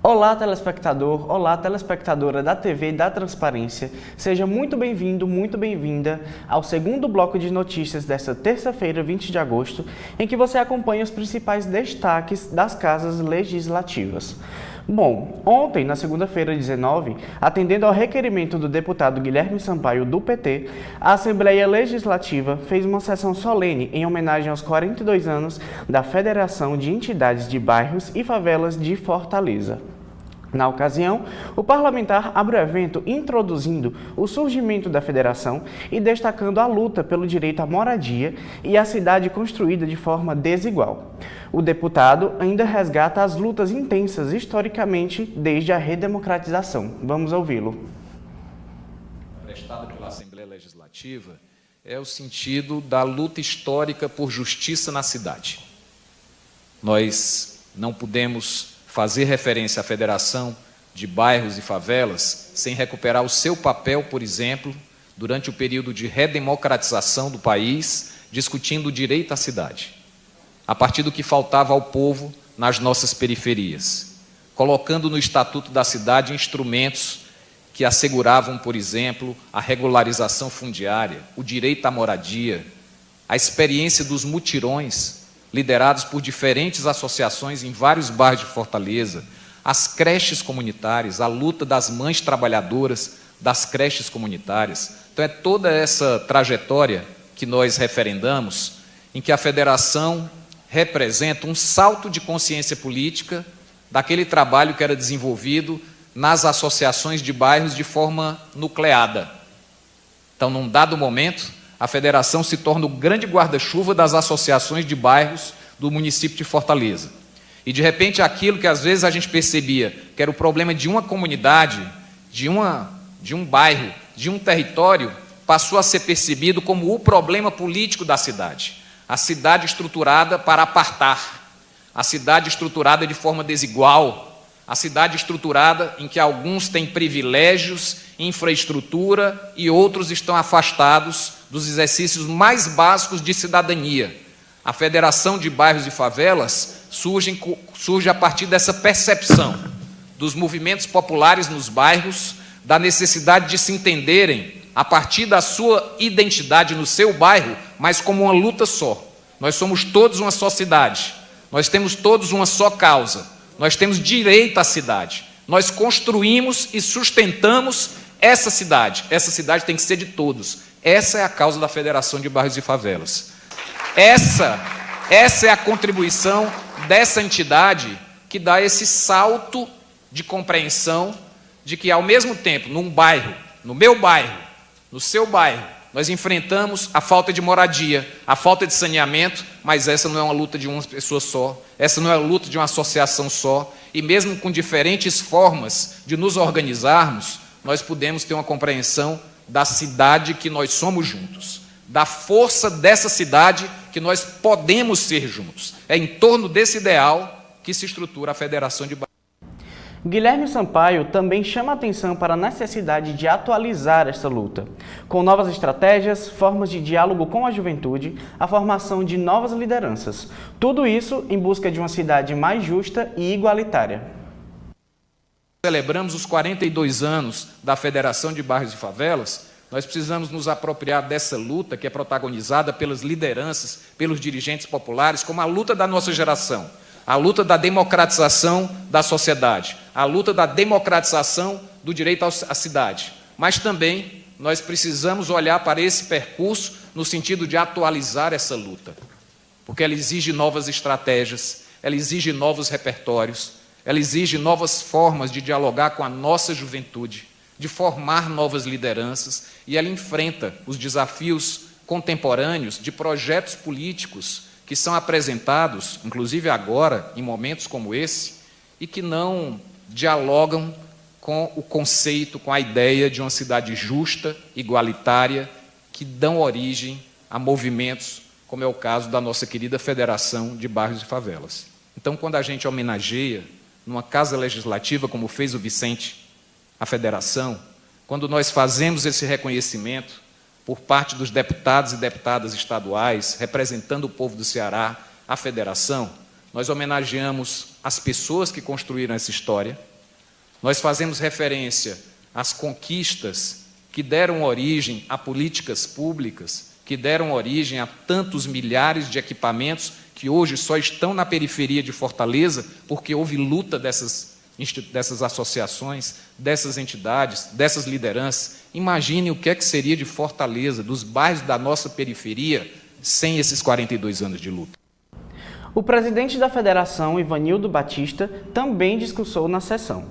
Olá, telespectador, olá, telespectadora da TV da Transparência. Seja muito bem-vindo, muito bem-vinda ao segundo bloco de notícias desta terça-feira, 20 de agosto, em que você acompanha os principais destaques das casas legislativas. Bom, ontem, na segunda-feira 19, atendendo ao requerimento do deputado Guilherme Sampaio, do PT, a Assembleia Legislativa fez uma sessão solene em homenagem aos 42 anos da Federação de Entidades de Bairros e Favelas de Fortaleza. Na ocasião, o parlamentar abriu o evento introduzindo o surgimento da federação e destacando a luta pelo direito à moradia e à cidade construída de forma desigual. O deputado ainda resgata as lutas intensas historicamente desde a redemocratização. Vamos ouvi-lo. Prestada pela Assembleia Legislativa é o sentido da luta histórica por justiça na cidade. Nós não podemos fazer referência à Federação de Bairros e Favelas sem recuperar o seu papel, por exemplo, durante o período de redemocratização do país, discutindo o direito à cidade, a partir do que faltava ao povo nas nossas periferias, colocando no Estatuto da Cidade instrumentos que asseguravam, por exemplo, a regularização fundiária, o direito à moradia, a experiência dos mutirões, liderados por diferentes associações em vários bairros de Fortaleza, as creches comunitárias, a luta das mães trabalhadoras das creches comunitárias. Então, é toda essa trajetória que nós referendamos, em que a federação representa um salto de consciência política daquele trabalho que era desenvolvido nas associações de bairros de forma nucleada. Então, num dado momento, a federação se torna o grande guarda-chuva das associações de bairros do município de Fortaleza. E, de repente, aquilo que às vezes a gente percebia que era o problema de uma comunidade, de um bairro, de um território, passou a ser percebido como o problema político da cidade. A cidade estruturada para apartar, a cidade estruturada de forma desigual, a cidade estruturada em que alguns têm privilégios, infraestrutura e outros estão afastados dos exercícios mais básicos de cidadania. A Federação de Bairros e Favelas surge a partir dessa percepção dos movimentos populares nos bairros, da necessidade de se entenderem a partir da sua identidade no seu bairro, mas como uma luta só. Nós somos todos uma só cidade, nós temos todos uma só causa, nós temos direito à cidade, nós construímos e sustentamos essa cidade tem que ser de todos. Essa é a causa da Federação de Bairros e Favelas. Essa é a contribuição dessa entidade que dá esse salto de compreensão de que, ao mesmo tempo, num bairro, no meu bairro, no seu bairro, nós enfrentamos a falta de moradia, a falta de saneamento, mas essa não é uma luta de uma pessoa só, essa não é a luta de uma associação só, e mesmo com diferentes formas de nos organizarmos, nós podemos ter uma compreensão da cidade que nós somos juntos, da força dessa cidade que nós podemos ser juntos. É em torno desse ideal que se estrutura a Federação de Bairros. Guilherme Sampaio também chama atenção para a necessidade de atualizar essa luta, com novas estratégias, formas de diálogo com a juventude, a formação de novas lideranças. Tudo isso em busca de uma cidade mais justa e igualitária. Celebramos os 42 anos da Federação de Bairros e Favelas, nós precisamos nos apropriar dessa luta que é protagonizada pelas lideranças, pelos dirigentes populares, como a luta da nossa geração, a luta da democratização da sociedade, a luta da democratização do direito à cidade. Mas também nós precisamos olhar para esse percurso no sentido de atualizar essa luta, porque ela exige novas estratégias, ela exige novos repertórios, ela exige novas formas de dialogar com a nossa juventude, de formar novas lideranças, e ela enfrenta os desafios contemporâneos de projetos políticos que são apresentados, inclusive agora, em momentos como esse, e que não dialogam com o conceito, com a ideia de uma cidade justa, igualitária, que dão origem a movimentos, como é o caso da nossa querida Federação de Bairros e Favelas. Então, quando a gente homenageia numa casa legislativa, como fez o Vicente, a federação, quando nós fazemos esse reconhecimento por parte dos deputados e deputadas estaduais, representando o povo do Ceará, a federação, nós homenageamos às pessoas que construíram essa história, nós fazemos referência às conquistas que deram origem a políticas públicas, que deram origem a tantos milhares de equipamentos que hoje só estão na periferia de Fortaleza porque houve luta dessas associações, dessas entidades, dessas lideranças. Imagine o que seria de Fortaleza, dos bairros da nossa periferia, sem esses 42 anos de luta. O presidente da federação, Ivanildo Batista, também discursou na sessão.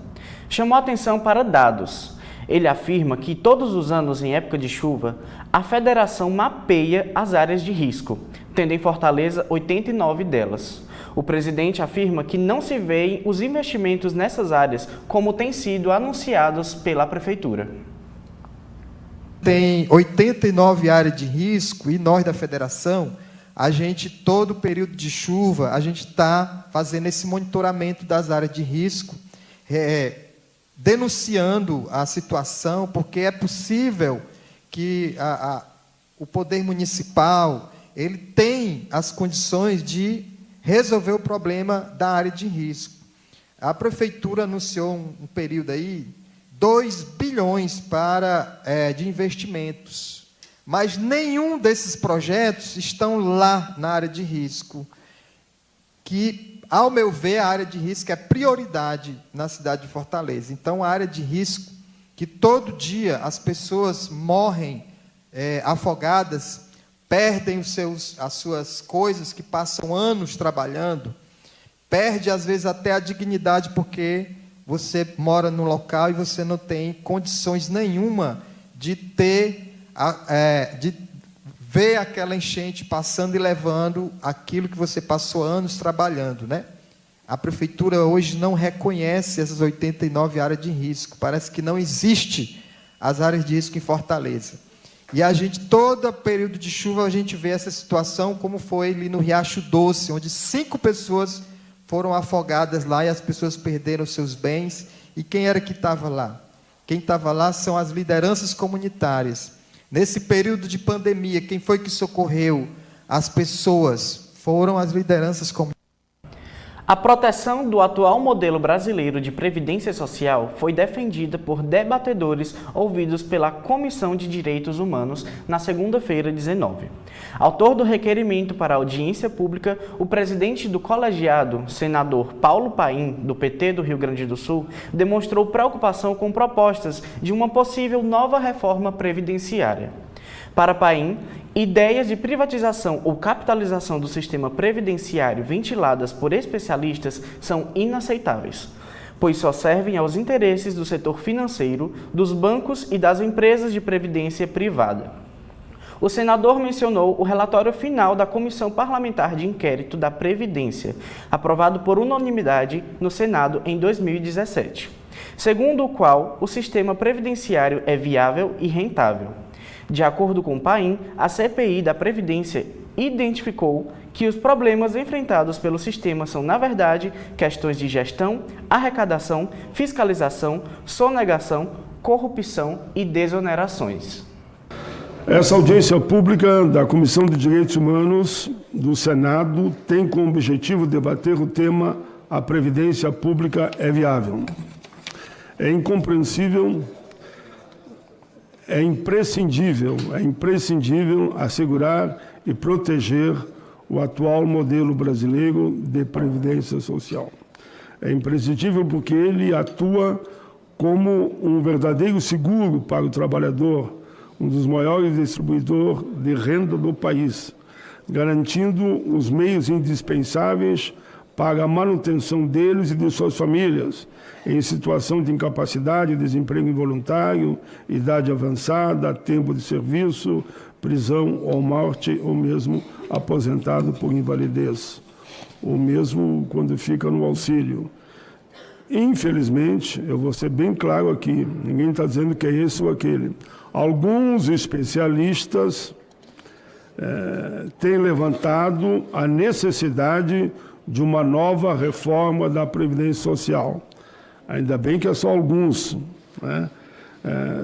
Chamou atenção para dados. Ele afirma que todos os anos, em época de chuva, a federação mapeia as áreas de risco, tendo em Fortaleza 89 delas. O presidente afirma que não se veem os investimentos nessas áreas como têm sido anunciados pela prefeitura. Tem 89 áreas de risco e nós da federação, todo período de chuva, a gente está fazendo esse monitoramento das áreas de risco, denunciando a situação, porque é possível que o poder municipal ele tem as condições de resolver o problema da área de risco. A prefeitura anunciou um período aí, 2 bilhões de investimentos, mas nenhum desses projetos estão lá na área de risco, que, ao meu ver, a área de risco é prioridade na cidade de Fortaleza. Então, a área de risco, que todo dia as pessoas morrem afogadas, perdem as suas coisas, que passam anos trabalhando, perde, às vezes, até a dignidade, porque você mora num local e você não tem condições nenhuma de ver aquela enchente passando e levando aquilo que você passou anos trabalhando, né? A prefeitura hoje não reconhece essas 89 áreas de risco. Parece que não existe as áreas de risco em Fortaleza. E todo período de chuva, a gente vê essa situação, como foi ali no Riacho Doce, onde 5 pessoas foram afogadas lá e as pessoas perderam seus bens. E quem era que estava lá? Quem estava lá são as lideranças comunitárias. Nesse período de pandemia, quem foi que socorreu as pessoas? Foram as lideranças comunitárias. A proteção do atual modelo brasileiro de previdência social foi defendida por debatedores ouvidos pela Comissão de Direitos Humanos na segunda-feira, 19. Autor do requerimento para audiência pública, o presidente do colegiado, senador Paulo Paim, do PT do Rio Grande do Sul, demonstrou preocupação com propostas de uma possível nova reforma previdenciária. Para Paim, ideias de privatização ou capitalização do sistema previdenciário ventiladas por especialistas são inaceitáveis, pois só servem aos interesses do setor financeiro, dos bancos e das empresas de previdência privada. O senador mencionou o relatório final da Comissão Parlamentar de Inquérito da Previdência, aprovado por unanimidade no Senado em 2017, segundo o qual o sistema previdenciário é viável e rentável. De acordo com Paim, a CPI da Previdência identificou que os problemas enfrentados pelo sistema são, na verdade, questões de gestão, arrecadação, fiscalização, sonegação, corrupção e desonerações. Essa audiência pública da Comissão de Direitos Humanos do Senado tem como objetivo debater o tema "A Previdência Pública é viável?". É incompreensível, é imprescindível assegurar e proteger o atual modelo brasileiro de previdência social. É imprescindível porque ele atua como um verdadeiro seguro para o trabalhador, um dos maiores distribuidores de renda do país, garantindo os meios indispensáveis para a manutenção deles e de suas famílias, em situação de incapacidade, desemprego involuntário, idade avançada, tempo de serviço, prisão ou morte, ou mesmo aposentado por invalidez, ou mesmo quando fica no auxílio. Infelizmente, eu vou ser bem claro aqui, ninguém está dizendo que é esse ou aquele. Alguns especialistas têm levantado a necessidade de uma nova reforma da Previdência Social. Ainda bem que é só alguns, né?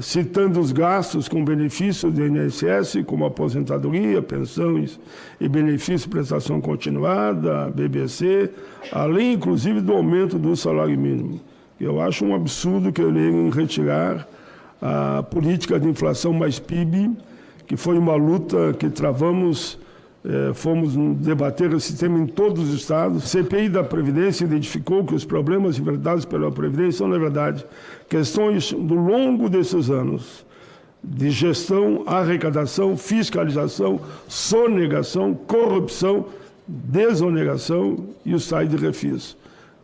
citando os gastos com benefícios do INSS, como aposentadoria, pensões e benefício de prestação continuada, BBC, além, inclusive, do aumento do salário mínimo. Eu acho um absurdo quererem retirar a política de inflação mais PIB, que foi uma luta que travamos, fomos debater esse tema em todos os estados. A CPI da Previdência identificou que os problemas enfrentados pela Previdência são, na verdade, questões do longo desses anos, de gestão, arrecadação, fiscalização, sonegação, corrupção, desoneração e o sai de refis.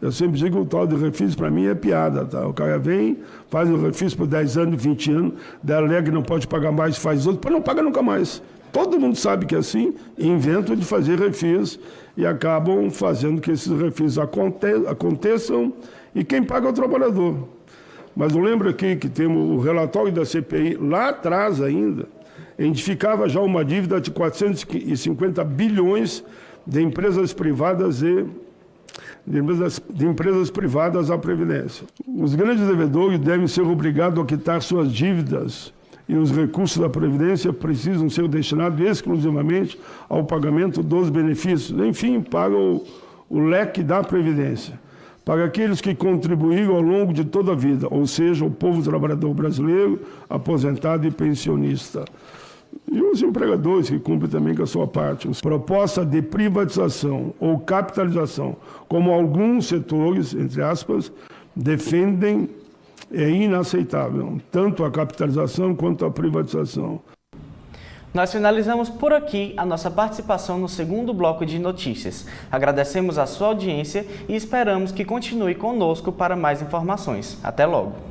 Eu sempre digo que o tal de refis, para mim, é piada. Tá? O cara vem, faz um refis por 10 anos, 20 anos, delega que não pode pagar mais, faz outro, depois não paga nunca mais. Todo mundo sabe que é assim, inventam de fazer refis e acabam fazendo que esses refis aconteçam e quem paga é o trabalhador. Mas eu lembro aqui que temos o relatório da CPI, lá atrás ainda, identificava já uma dívida de 450 bilhões de empresas privadas à Previdência. Os grandes devedores devem ser obrigados a quitar suas dívidas e os recursos da Previdência precisam ser destinados exclusivamente ao pagamento dos benefícios. Enfim, para o leque da Previdência. Para aqueles que contribuíram ao longo de toda a vida, ou seja, o povo trabalhador brasileiro, aposentado e pensionista. E os empregadores que cumprem também com a sua parte. Proposta de privatização ou capitalização, como alguns setores, entre aspas, defendem, é inaceitável, tanto a capitalização quanto a privatização. Nós finalizamos por aqui a nossa participação no segundo bloco de notícias. Agradecemos a sua audiência e esperamos que continue conosco para mais informações. Até logo!